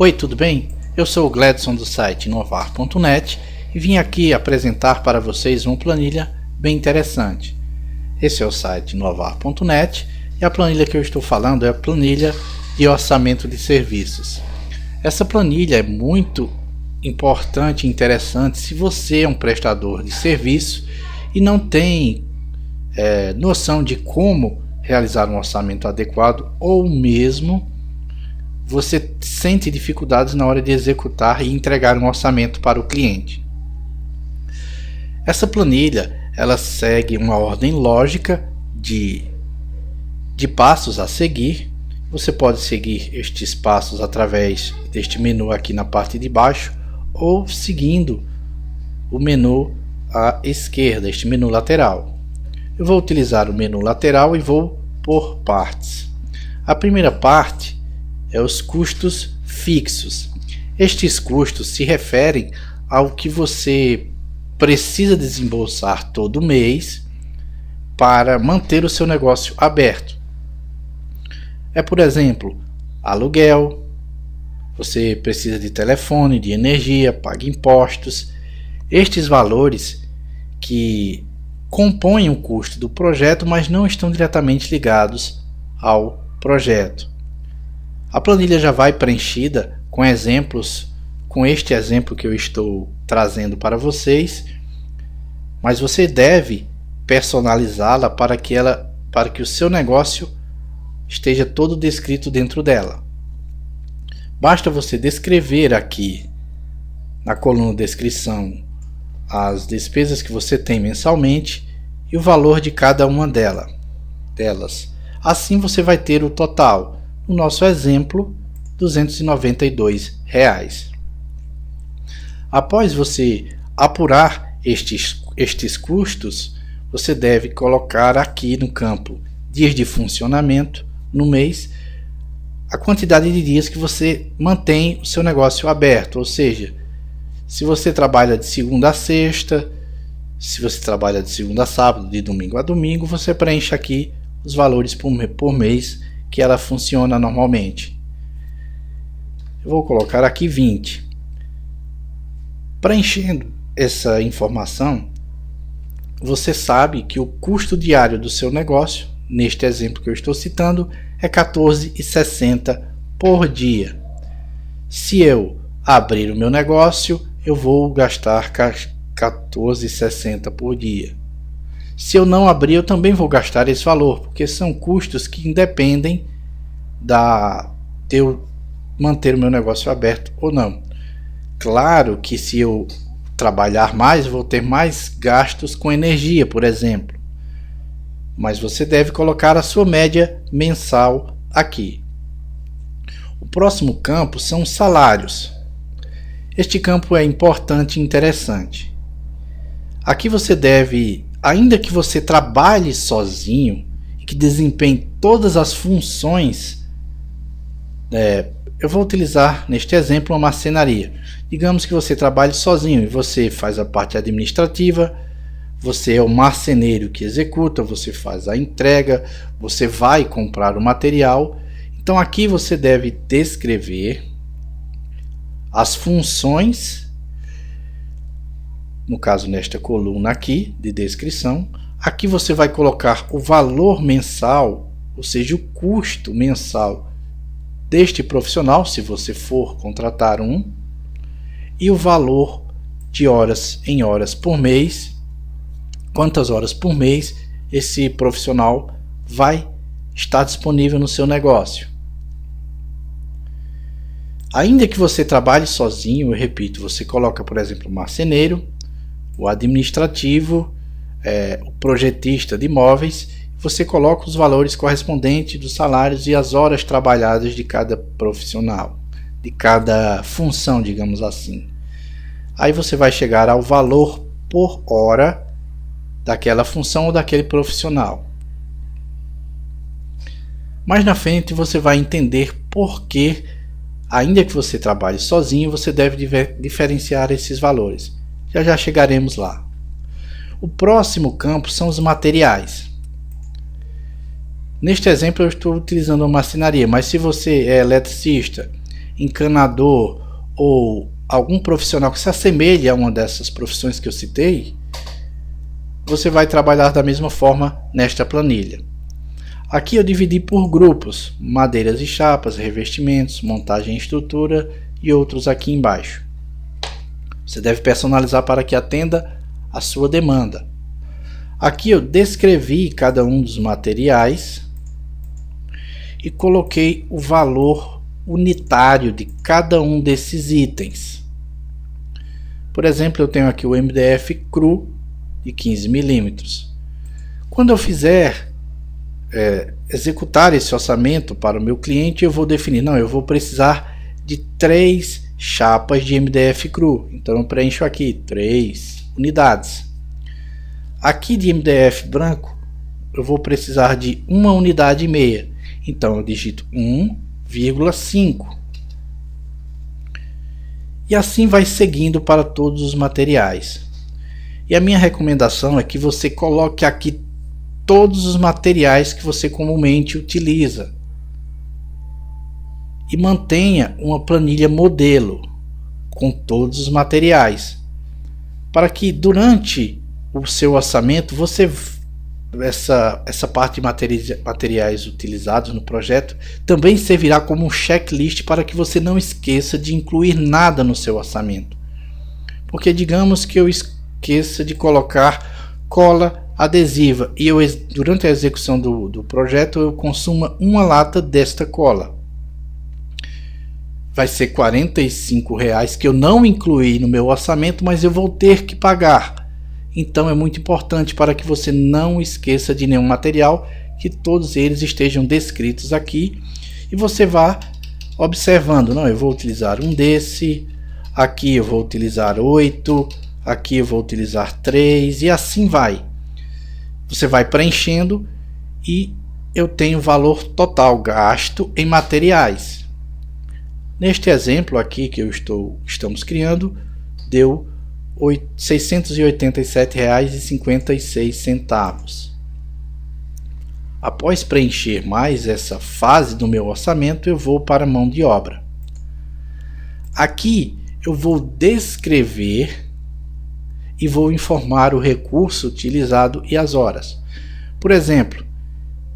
Oi, tudo bem? Eu sou o Gledson do site inovar.net e vim aqui apresentar para vocês uma planilha bem interessante. Esse é o site inovar.net e a planilha que eu estou falando é a planilha de orçamento de serviços. Essa planilha é muito importante e interessante se você é um prestador de serviço e não tem noção de como realizar um orçamento adequado, ou mesmo você sente dificuldades na hora de executar e entregar um orçamento para o cliente. Essa planilha ela segue uma ordem lógica de passos a seguir. Você pode seguir estes passos através deste menu aqui na parte de baixo ou seguindo o menu à esquerda, este menu lateral. Eu vou utilizar o menu lateral e vou por partes. A primeira parte é os custos fixos. Estes custos se referem ao que você precisa desembolsar todo mês para manter o seu negócio aberto. É, por exemplo, aluguel, você precisa de telefone, de energia, paga impostos. Estes valores que compõem o custo do projeto, mas não estão diretamente ligados ao projeto. A planilha já vai preenchida com exemplos, com este exemplo que eu estou trazendo para vocês, mas você deve personalizá-la para que o seu negócio esteja todo descrito dentro dela. Basta você descrever aqui na coluna descrição as despesas que você tem mensalmente e o valor de cada uma delas. Assim você vai ter o total. No nosso exemplo, R$ 292. Após você apurar estes custos, você deve colocar aqui no campo dias de funcionamento no mês a quantidade de dias que você mantém o seu negócio aberto, ou seja, se você trabalha de segunda a sexta, se você trabalha de segunda a sábado, de domingo a domingo, você preenche aqui os valores por mês que ela funciona normalmente. Eu vou colocar aqui 20. Preenchendo essa informação, você sabe que o custo diário do seu negócio, neste exemplo que eu estou citando, é R$ 14,60 por dia. Se eu abrir o meu negócio, eu vou gastar R$ 14,60 por dia. Se eu não abrir, eu também vou gastar esse valor, porque são custos que independem de eu manter o meu negócio aberto ou não. Claro que se eu trabalhar mais, eu vou ter mais gastos com energia, por exemplo. Mas você deve colocar a sua média mensal aqui. O próximo campo são os salários. Este campo é importante e interessante. Aqui você deve, ainda que você trabalhe sozinho e que desempenhe todas as funções, eu vou utilizar neste exemplo uma marcenaria. Digamos que você trabalhe sozinho e você faz a parte administrativa, você é o marceneiro que executa, você faz a entrega, você vai comprar o material. Então aqui você deve descrever as funções, no caso nesta coluna aqui de descrição. Aqui você vai colocar o valor mensal, ou seja, o custo mensal deste profissional, se você for contratar um, e o valor de horas em horas por mês, quantas horas por mês esse profissional vai estar disponível no seu negócio. Ainda que você trabalhe sozinho, eu repito, você coloca, por exemplo, o marceneiro, o administrativo, o projetista de imóveis, você coloca os valores correspondentes dos salários e as horas trabalhadas de cada profissional, de cada função, digamos assim. Aí você vai chegar ao valor por hora daquela função ou daquele profissional. Mais na frente você vai entender por que, ainda que você trabalhe sozinho, você deve diferenciar esses valores. Já chegaremos lá. O próximo campo são os materiais. Neste exemplo eu estou utilizando uma marcenaria, mas se você é eletricista encanador ou algum profissional que se assemelhe a uma dessas profissões que eu citei, você vai trabalhar da mesma forma nesta planilha. Aqui eu dividi por grupos: madeiras e chapas, revestimentos, montagem e estrutura e outros aqui embaixo. Você deve personalizar para que atenda a sua demanda. Aqui eu descrevi cada um dos materiais e coloquei o valor unitário de cada um desses itens. Por exemplo, eu tenho aqui o MDF cru de 15 milímetros. Quando eu fizer executar esse orçamento para o meu cliente, eu vou definir, não, eu vou precisar de 3 chapas de MDF cru, então eu preencho aqui 3 unidades. Aqui de MDF branco eu vou precisar de 1 unidade e meia, então eu digito 1,5 e assim vai seguindo para todos os materiais. E a minha recomendação é que você coloque aqui todos os materiais que você comumente utiliza e mantenha uma planilha modelo com todos os materiais, para que durante o seu orçamento essa parte de materiais utilizados no projeto também servirá como um checklist para que você não esqueça de incluir nada no seu orçamento. Porque digamos que eu esqueça de colocar cola adesiva e durante a execução do projeto eu consuma uma lata desta cola. Vai ser R$45 que eu não incluí no meu orçamento, mas eu vou ter que pagar. Então é muito importante para que você não esqueça de nenhum material, que todos eles estejam descritos aqui e você vá observando. Não, eu vou utilizar um desse, aqui eu vou utilizar 8, aqui eu vou utilizar 3 e assim vai. Você vai preenchendo e eu tenho o valor total gasto em materiais. Neste exemplo aqui que estamos criando, deu R$ 687,56. Após preencher mais essa fase do meu orçamento, eu vou para a mão de obra. Aqui eu vou descrever e vou informar o recurso utilizado e as horas. Por exemplo,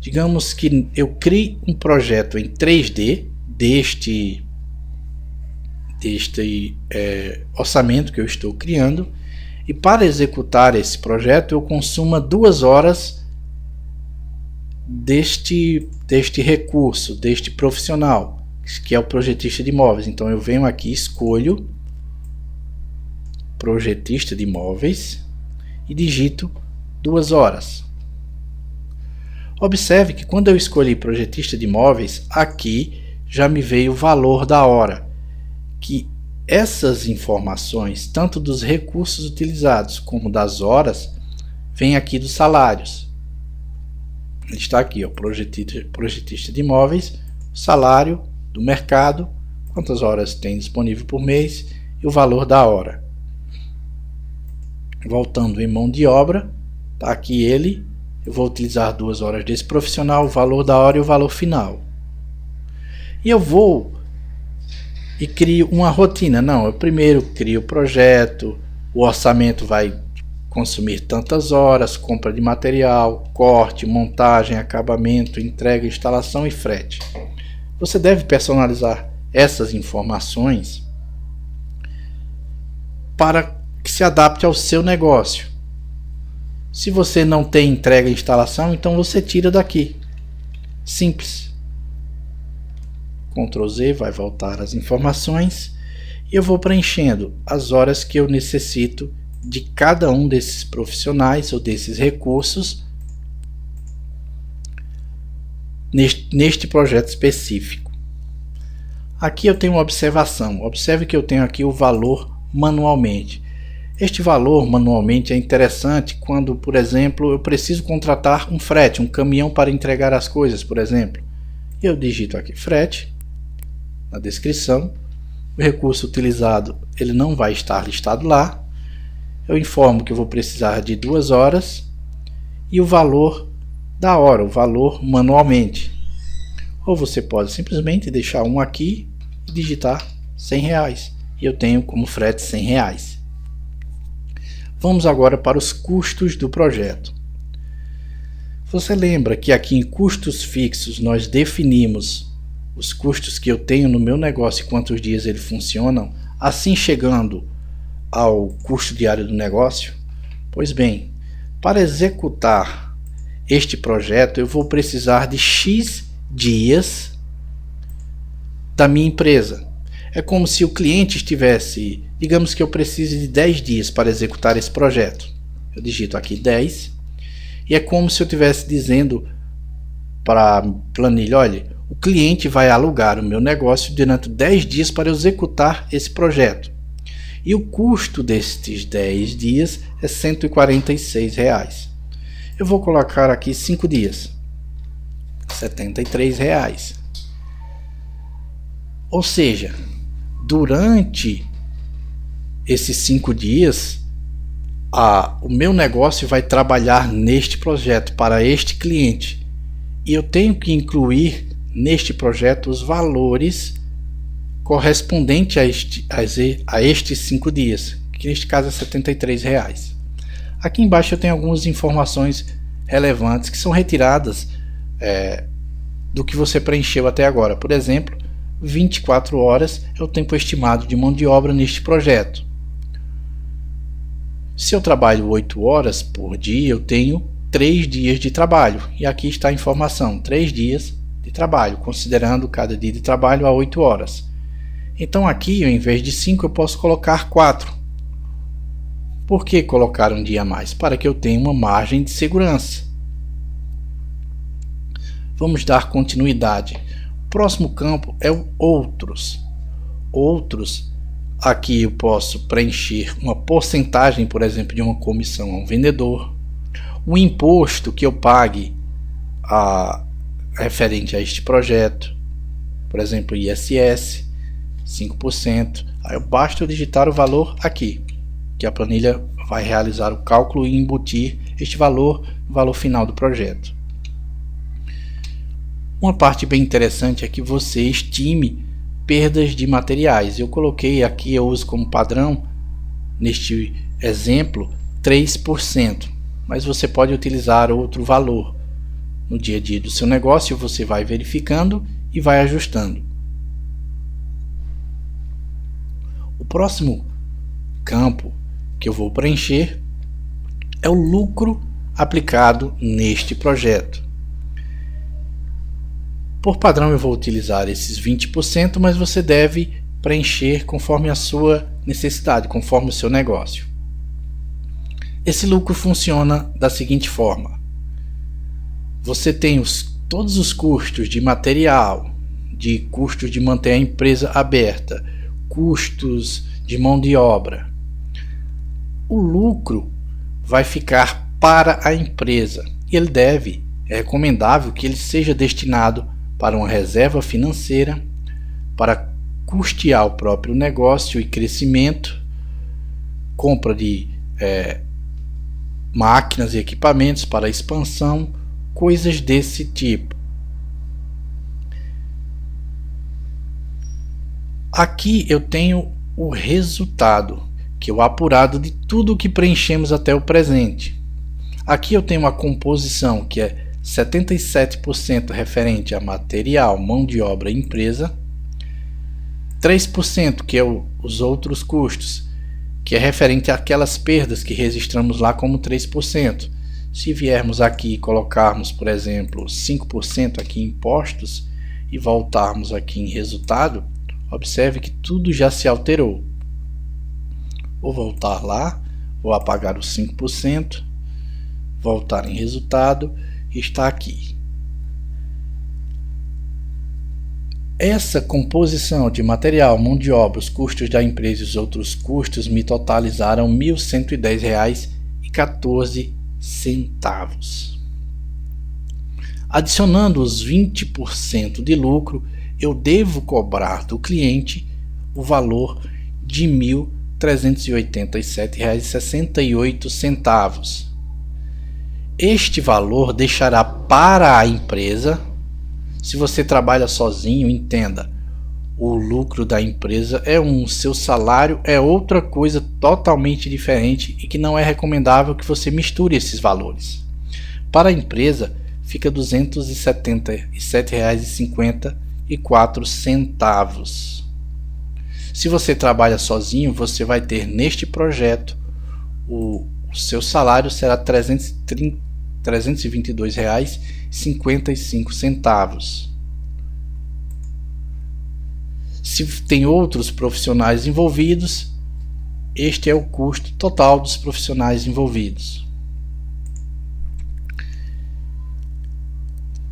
digamos que eu crie um projeto em 3D deste orçamento que eu estou criando, e para executar esse projeto eu consuma 2 horas deste recurso, deste profissional, que é o projetista de imóveis. Então eu venho aqui, escolho projetista de imóveis e digito 2 horas. Observe que quando eu escolhi projetista de imóveis, aqui já me veio o valor da hora, que essas informações, tanto dos recursos utilizados como das horas, vem aqui dos salários. Está aqui, ó, projetista de imóveis, salário do mercado, quantas horas tem disponível por mês e o valor da hora. Voltando em mão de obra, está aqui ele, eu vou utilizar 2 horas desse profissional, o valor da hora e o valor final. E eu vou e crio uma rotina. Não, eu primeiro crio o projeto, o orçamento vai consumir tantas horas, compra de material, corte, montagem, acabamento, entrega, instalação e frete. Você deve personalizar essas informações para que se adapte ao seu negócio. Se você não tem entrega e instalação, então você tira daqui. Simples. Ctrl Z, vai voltar as informações e eu vou preenchendo as horas que eu necessito de cada um desses profissionais ou desses recursos neste projeto específico. Aqui eu tenho uma observação. Observe que eu tenho aqui o valor manualmente. Este valor manualmente é interessante quando, por exemplo, eu preciso contratar um frete, um caminhão para entregar as coisas, por exemplo. Eu digito aqui frete na descrição. O recurso utilizado ele não vai estar listado lá. Eu informo que eu vou precisar de 2 horas e o valor da hora, o valor manualmente. Ou você pode simplesmente deixar um aqui e digitar R$100 e eu tenho como frete R$100. Vamos agora para os custos do projeto. Você lembra que aqui em custos fixos nós definimos os custos que eu tenho no meu negócio e quantos dias eles funcionam, assim chegando ao custo diário do negócio? Pois bem, para executar este projeto eu vou precisar de X dias da minha empresa. É como se o cliente estivesse, digamos que eu precise de 10 dias para executar esse projeto. Eu digito aqui 10 e é como se eu estivesse dizendo para a planilha, olha, o cliente vai alugar o meu negócio durante 10 dias para executar esse projeto. E o custo destes 10 dias é R$146. Eu vou colocar aqui 5 dias, R$73. Ou seja, durante esses 5 dias, o meu negócio vai trabalhar neste projeto para este cliente. E eu tenho que incluir neste projeto os valores correspondentes a estes 5 dias, que neste caso é R$73. Aqui embaixo eu tenho algumas informações relevantes que são retiradas do que você preencheu até agora. Por exemplo, 24 horas é o tempo estimado de mão de obra neste projeto. Se eu trabalho 8 horas por dia, eu tenho 3 dias de trabalho. E aqui está a informação, 3 dias de trabalho, considerando cada dia de trabalho a 8 horas. Então aqui, em vez de 5, eu posso colocar 4. Por que colocar um dia a mais? Para que eu tenha uma margem de segurança. Vamos dar continuidade. O próximo campo é o outros. Outros, aqui eu posso preencher uma porcentagem, por exemplo, de uma comissão a um vendedor. O imposto que eu pague referente a este projeto. Por exemplo, ISS, 5%. Aí basta eu digitar o valor aqui, que a planilha vai realizar o cálculo e embutir este valor no valor final do projeto. Uma parte bem interessante é que você estime perdas de materiais. Eu coloquei aqui, eu uso como padrão, neste exemplo, 3%. Mas você pode utilizar outro valor. No dia a dia do seu negócio, você vai verificando e vai ajustando. O próximo campo que eu vou preencher é o lucro aplicado neste projeto. Por padrão eu vou utilizar esses 20%, mas você deve preencher conforme a sua necessidade, conforme o seu negócio. Esse lucro funciona da seguinte forma: você tem todos os custos de material, de custos de manter a empresa aberta, custos de mão de obra. O lucro vai ficar para a empresa e é recomendável que ele seja destinado para uma reserva financeira, para custear o próprio negócio e crescimento, compra de máquinas e equipamentos para expansão, coisas desse tipo. Aqui eu tenho o resultado, que é o apurado de tudo que preenchemos até o presente. Aqui eu tenho uma composição que é 77% referente a material, mão de obra e empresa, 3% que é os outros custos, que é referente àquelas perdas que registramos lá como 3%. Se viermos aqui e colocarmos, por exemplo, 5% aqui em impostos e voltarmos aqui em resultado, observe que tudo já se alterou. Vou voltar lá, vou apagar os 5%, voltar em resultado e está aqui. Essa composição de material, mão de obra, os custos da empresa e os outros custos me totalizaram R$ 1.110,14. Adicionando os 20% de lucro, eu devo cobrar do cliente o valor de R$ 1.387,68. Este valor deixará para a empresa. Se você trabalha sozinho, entenda, o lucro da empresa é um, seu salário é outra coisa totalmente diferente e que não é recomendável que você misture esses valores. Para a empresa fica R$ 277,54. Se você trabalha sozinho, você vai ter neste projeto o seu salário será R$ 322,55. Se tem outros profissionais envolvidos, este é o custo total dos profissionais envolvidos.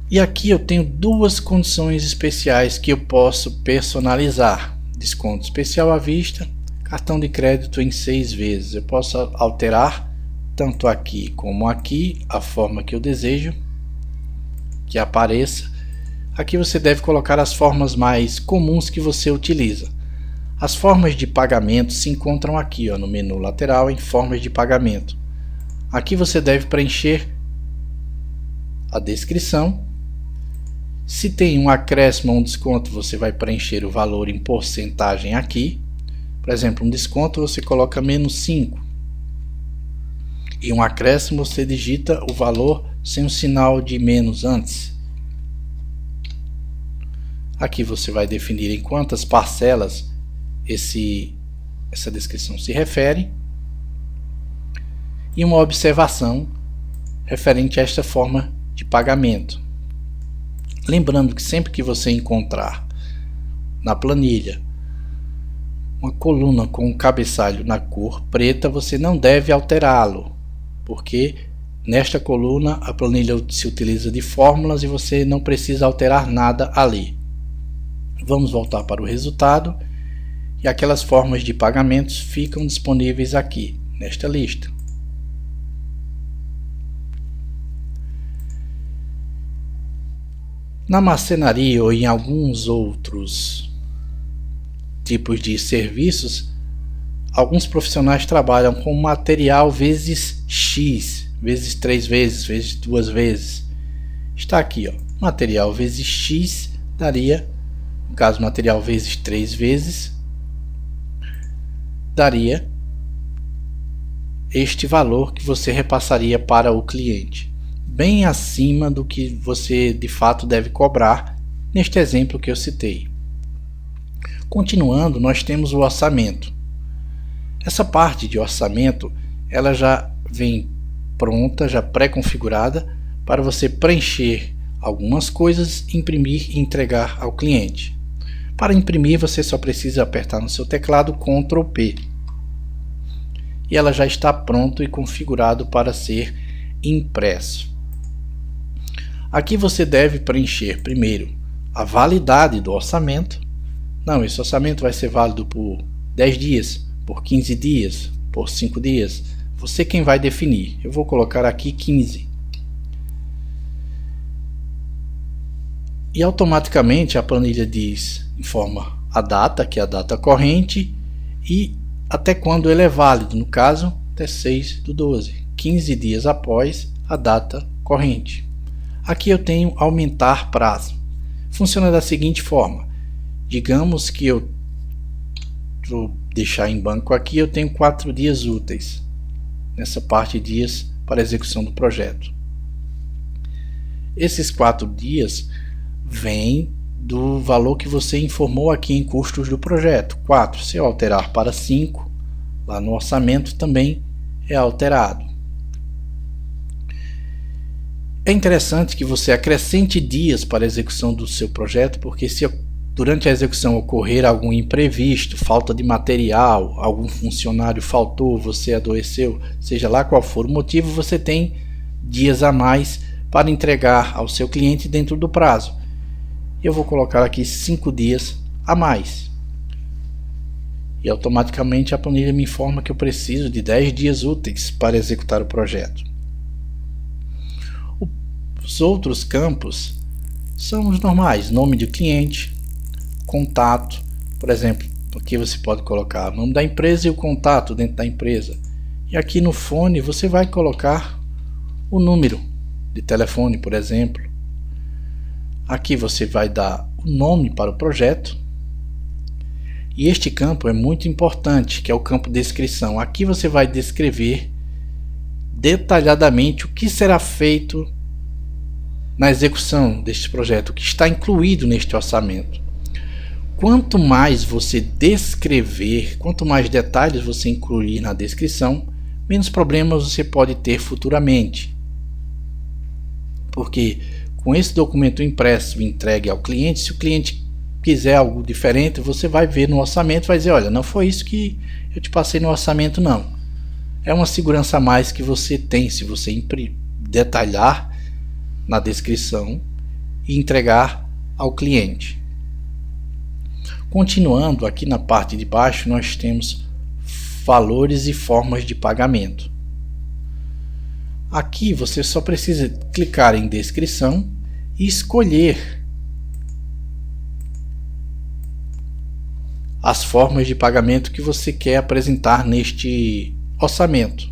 E aqui eu tenho duas condições especiais que eu posso personalizar: desconto especial à vista, cartão de crédito em 6 vezes. Eu posso alterar tanto aqui como aqui a forma que eu desejo que apareça. Aqui você deve colocar as formas mais comuns que você utiliza. As formas de pagamento se encontram aqui, no menu lateral em formas de pagamento. Aqui você deve preencher a descrição. Se tem um acréscimo ou um desconto, você vai preencher o valor em porcentagem aqui. Por exemplo, um desconto você coloca -5. E um acréscimo você digita o valor sem o sinal de menos antes. Aqui você vai definir em quantas parcelas essa descrição se refere. E uma observação referente a esta forma de pagamento. Lembrando que sempre que você encontrar na planilha uma coluna com um cabeçalho na cor preta, você não deve alterá-lo, porque nesta coluna a planilha se utiliza de fórmulas e você não precisa alterar nada ali. Vamos voltar para o resultado e aquelas formas de pagamentos ficam disponíveis aqui nesta lista. Na marcenaria ou em alguns outros tipos de serviços, alguns profissionais trabalham com material vezes X, vezes 3 vezes, vezes 2 vezes. Está aqui, material vezes X daria, no caso material vezes 3 vezes, daria este valor que você repassaria para o cliente, bem acima do que você de fato deve cobrar neste exemplo que eu citei. Continuando, nós temos o orçamento. Essa parte de orçamento, ela já vem pronta, já pré-configurada para você preencher algumas coisas, imprimir e entregar ao cliente. Para imprimir, você só precisa apertar no seu teclado Ctrl P. E ela já está pronto e configurado para ser impresso. Aqui você deve preencher primeiro a validade do orçamento. Não, esse orçamento vai ser válido por 10 dias, por 15 dias, por 5 dias. Você quem vai definir. Eu vou colocar aqui 15. E automaticamente a planilha informa a data, que é a data corrente, e até quando ele é válido, no caso, até 6/12, 15 dias após a data corrente. Aqui eu tenho aumentar prazo. Funciona da seguinte forma: digamos que eu vou deixar em banco aqui, eu tenho 4 dias úteis, nessa parte de dias para execução do projeto. Esses 4 dias vêm do valor que você informou aqui em custos do projeto, 4. Se eu alterar para 5, lá no orçamento também é alterado. É interessante que você acrescente dias para a execução do seu projeto, porque se durante a execução ocorrer algum imprevisto, falta de material, algum funcionário faltou, você adoeceu, seja lá qual for o motivo, você tem dias a mais para entregar ao seu cliente dentro do prazo. Eu vou colocar aqui 5 dias a mais. E automaticamente a planilha me informa que eu preciso de 10 dias úteis para executar o projeto. Os outros campos são os normais: nome de cliente, contato. Por exemplo, aqui você pode colocar o nome da empresa e o contato dentro da empresa. E aqui no fone você vai colocar o número de telefone, por exemplo. Aqui você vai dar o nome para o projeto, E este campo é muito importante, que é o campo descrição. Aqui você vai descrever detalhadamente o que será feito na execução deste projeto, o que está incluído neste orçamento. Quanto mais você descrever, quanto mais detalhes você incluir na descrição, menos problemas você pode ter futuramente. Porque com esse documento impresso e entregue ao cliente, se o cliente quiser algo diferente, você vai ver no orçamento e vai dizer, olha, não foi isso que eu te passei no orçamento, não. É uma segurança a mais que você tem se você detalhar na descrição e entregar ao cliente. Continuando, aqui na parte de baixo nós temos valores e formas de pagamento. Aqui você só precisa clicar em descrição e escolher as formas de pagamento que você quer apresentar neste orçamento.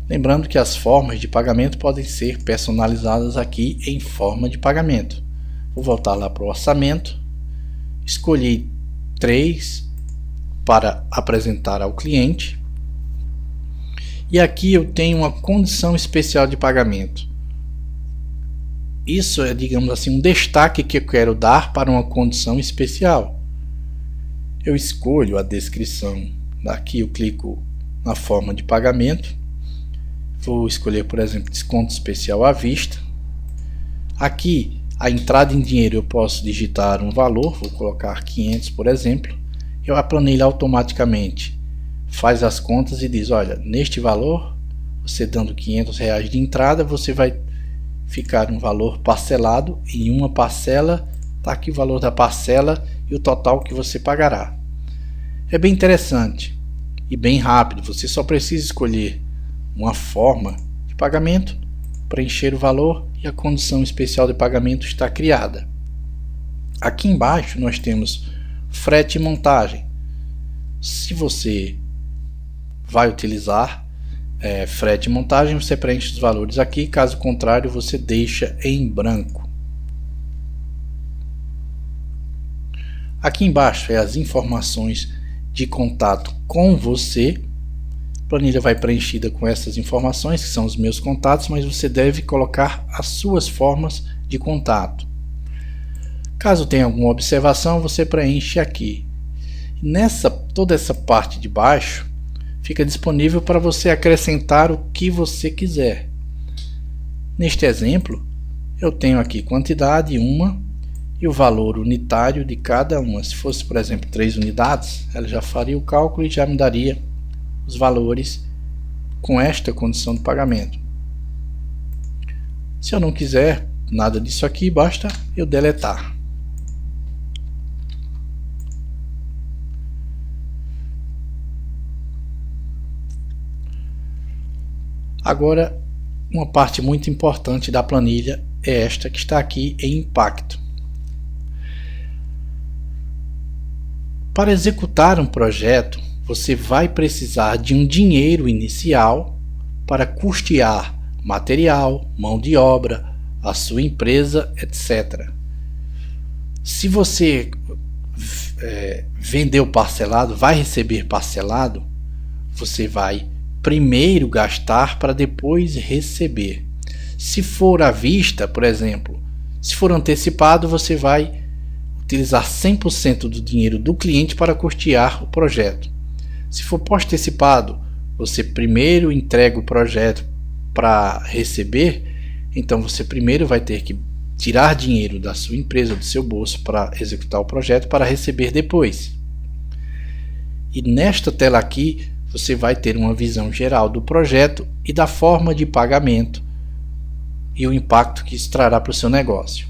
Lembrando que as formas de pagamento podem ser personalizadas aqui em forma de pagamento. Vou voltar lá para o orçamento, escolhi 3 para apresentar ao cliente. E aqui eu tenho uma condição especial de pagamento. Isso é, digamos assim, um destaque que eu quero dar para uma condição especial. Eu escolho a descrição. Daqui eu clico na forma de pagamento. Vou escolher, por exemplo, desconto especial à vista. Aqui, a entrada em dinheiro, eu posso digitar um valor. Vou colocar 500, por exemplo. A planilha automaticamente faz as contas e diz, olha, neste valor, você dando R$500 de entrada, você vai ficar um valor parcelado em uma parcela. Está aqui o valor da parcela e o total que você pagará. É bem interessante e bem rápido. Você só precisa escolher uma forma de pagamento, preencher o valor e a condição especial de pagamento está criada. Aqui embaixo nós temos frete e montagem. Se você vai utilizar frete e montagem, você preenche os valores aqui, caso contrário você deixa em branco. Aqui embaixo é as informações de contato com você. A planilha vai preenchida com essas informações, que são os meus contatos, mas você deve colocar as suas formas de contato. Caso tenha alguma observação, você preenche aqui. Toda essa parte de baixo fica disponível para você acrescentar o que você quiser. Neste exemplo, eu tenho aqui quantidade, uma, e o valor unitário de cada uma. Se fosse, por exemplo, 3 unidades, ela já faria o cálculo e já me daria os valores com esta condição de pagamento. Se eu não quiser nada disso aqui, basta eu deletar. Agora, uma parte muito importante da planilha é esta que está aqui em impacto. Para executar um projeto, você vai precisar de um dinheiro inicial para custear material, mão de obra, a sua empresa, etc. Se você vendeu parcelado, vai receber parcelado, você vai primeiro gastar para depois receber. Se for à vista, por exemplo, se for antecipado, você vai utilizar 100% do dinheiro do cliente para custear o projeto. Se for pós-antecipado, você primeiro entrega o projeto para receber, então você primeiro vai ter que tirar dinheiro da sua empresa, do seu bolso, para executar o projeto, para receber depois. E nesta tela aqui, você vai ter uma visão geral do projeto e da forma de pagamento e o impacto que isso trará para o seu negócio.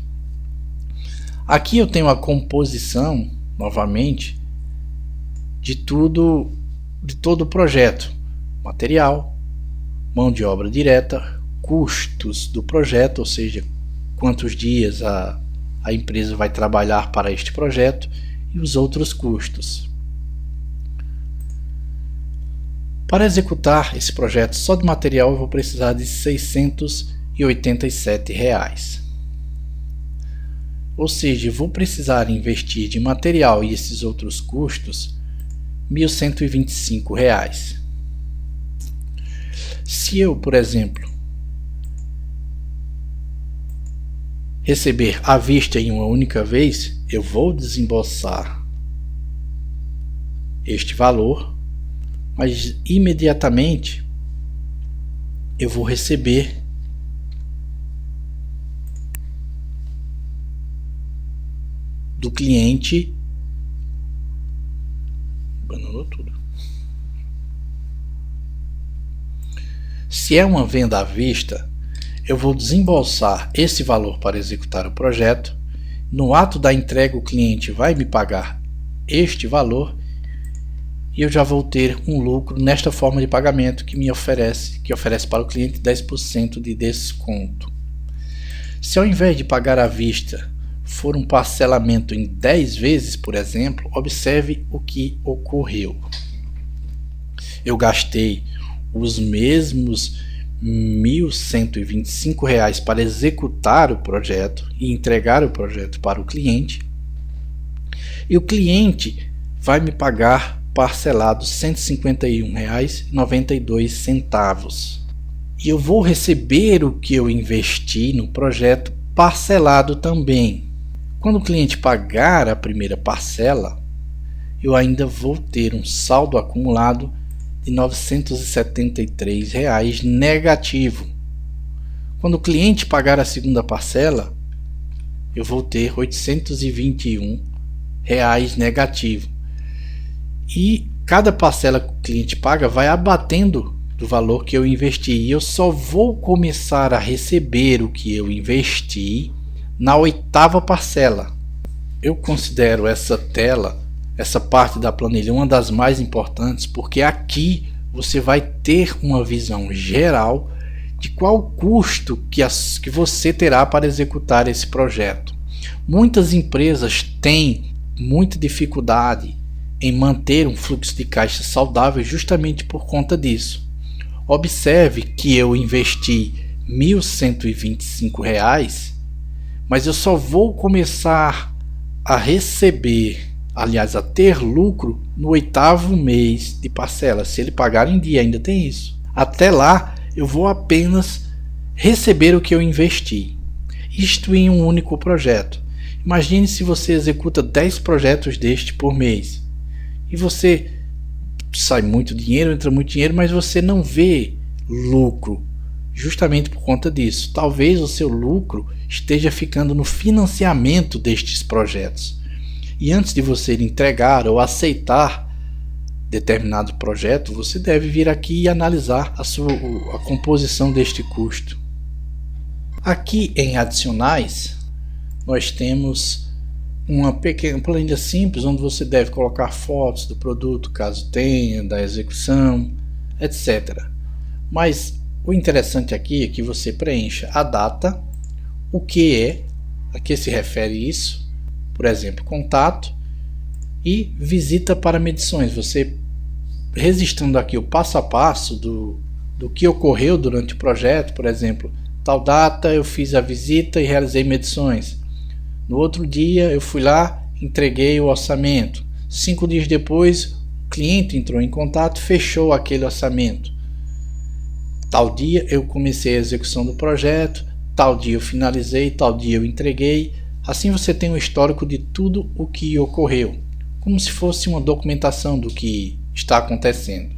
Aqui eu tenho a composição, novamente, de todo o projeto: material, mão de obra direta, custos do projeto, ou seja, quantos dias a empresa vai trabalhar para este projeto, e os outros custos. Para executar esse projeto só de material, eu vou precisar de R$ 687. Ou seja, eu vou precisar investir de material e esses outros custos R$ 1.125. Se eu, por exemplo, receber à vista em uma única vez, eu vou desembolsar este valor, mas imediatamente eu vou receber do cliente. Abandonou tudo. Se é uma venda à vista, eu vou desembolsar esse valor para executar o projeto. No ato da entrega, o cliente vai me pagar este valor e eu já vou ter um lucro nesta forma de pagamento que oferece para o cliente 10% de desconto. Se ao invés de pagar à vista for um parcelamento em 10 vezes, por exemplo, observe o que ocorreu. Eu gastei os mesmos R$ 1.125 para executar o projeto e entregar o projeto para o cliente, e o cliente vai me pagar parcelado R$ 151,92, e eu vou receber o que eu investi no projeto parcelado também. Quando o cliente pagar a primeira parcela, eu ainda vou ter um saldo acumulado de R$ 973 negativo. Quando o cliente pagar a segunda parcela, eu vou ter R$ 821 negativo. E cada parcela que o cliente paga vai abatendo do valor que eu investi. E eu só vou começar a receber o que eu investi na 8ª parcela. Eu considero essa parte da planilha uma das mais importantes, porque aqui você vai ter uma visão geral de qual o custo que você terá para executar esse projeto. Muitas empresas têm muita dificuldade em manter um fluxo de caixa saudável justamente por conta disso. Observe que eu investi R$ 1.125, mas eu só vou começar a receber, aliás, a ter lucro no 8º mês de parcela. Se ele pagar em dia, ainda tem isso. Até lá, eu vou apenas receber o que eu investi. Isto em um único projeto. Imagine se você executa 10 projetos deste por mês. E você sai muito dinheiro, entra muito dinheiro, mas você não vê lucro. Justamente por conta disso. Talvez o seu lucro esteja ficando no financiamento destes projetos. E antes de você entregar ou aceitar determinado projeto, você deve vir aqui e analisar a composição deste custo. Aqui em adicionais, nós temos uma pequena planilha simples onde você deve colocar fotos do produto, caso tenha, da execução, etc. Mas o interessante aqui é que você preencha a data, o que é, a que se refere isso, por exemplo, contato, e visita para medições. Você registrando aqui o passo a passo do que ocorreu durante o projeto, por exemplo, tal data eu fiz a visita e realizei medições. No outro dia eu fui lá, entreguei o orçamento. 5 dias depois, o cliente entrou em contato, fechou aquele orçamento. Tal dia eu comecei a execução do projeto, tal dia eu finalizei, tal dia eu entreguei. Assim você tem um histórico de tudo o que ocorreu, como se fosse uma documentação do que está acontecendo.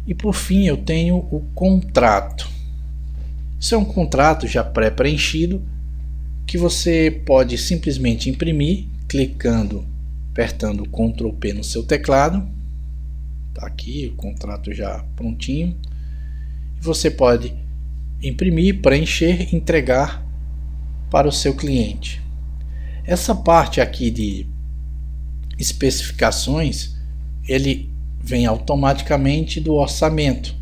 E por fim eu tenho o contrato. Isso é um contrato já pré-preenchido que você pode simplesmente imprimir, clicando, apertando Ctrl P no seu teclado. Está aqui o contrato já prontinho. Você pode imprimir, preencher, entregar para o seu cliente. Essa parte aqui de especificações, ele vem automaticamente do orçamento.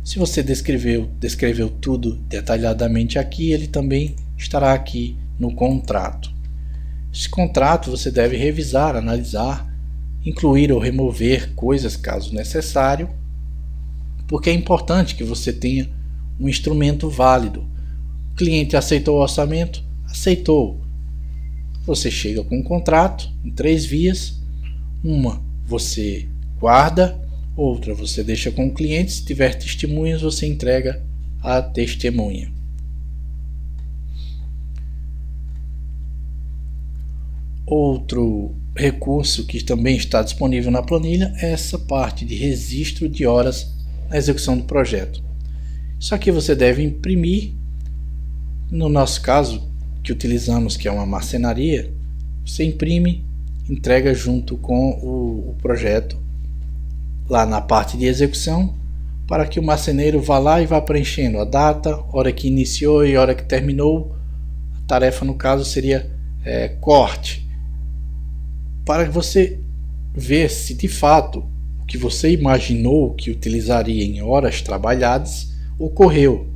Se você descreveu tudo detalhadamente aqui, ele também estará aqui no contrato. Esse contrato você deve revisar, analisar, incluir ou remover coisas caso necessário, porque é importante que você tenha um instrumento válido. O cliente aceitou o orçamento? Aceitou. Você chega com um contrato em 3 vias. Uma você guarda, outra você deixa com o cliente. Se tiver testemunhas, você entrega a testemunha. Outro recurso que também está disponível na planilha é essa parte de registro de horas na execução do projeto. Isso aqui você deve imprimir. No nosso caso, que utilizamos, que é uma marcenaria, você imprime, entrega junto com o projeto lá na parte de execução, para que o marceneiro vá lá e vá preenchendo a data, hora que iniciou e hora que terminou. A tarefa, no caso, seria corte, para você ver se de fato o que você imaginou que utilizaria em horas trabalhadas ocorreu.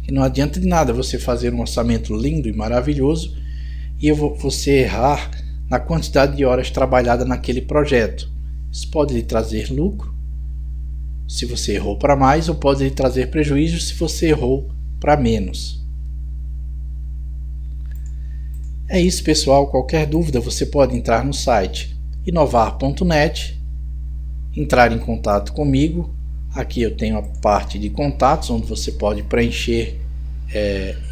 Que não adianta de nada você fazer um orçamento lindo e maravilhoso e você errar na quantidade de horas trabalhadas naquele projeto. Isso pode lhe trazer lucro se você errou para mais, ou pode lhe trazer prejuízo se você errou para menos. É isso, pessoal. Qualquer dúvida você pode entrar no site inovar.net, entrar em contato comigo. Aqui eu tenho a parte de contatos, onde você pode preencher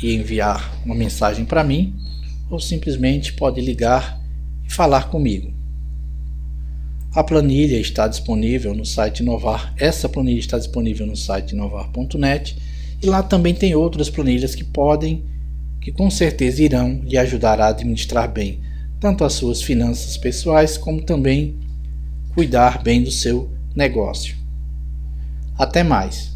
e enviar uma mensagem para mim, ou simplesmente pode ligar e falar comigo. A planilha está disponível no site Inovar. Essa planilha está disponível no site inovar.net, e lá também tem outras planilhas que com certeza irão lhe ajudar a administrar bem tanto as suas finanças pessoais, como também cuidar bem do seu negócio. Até mais!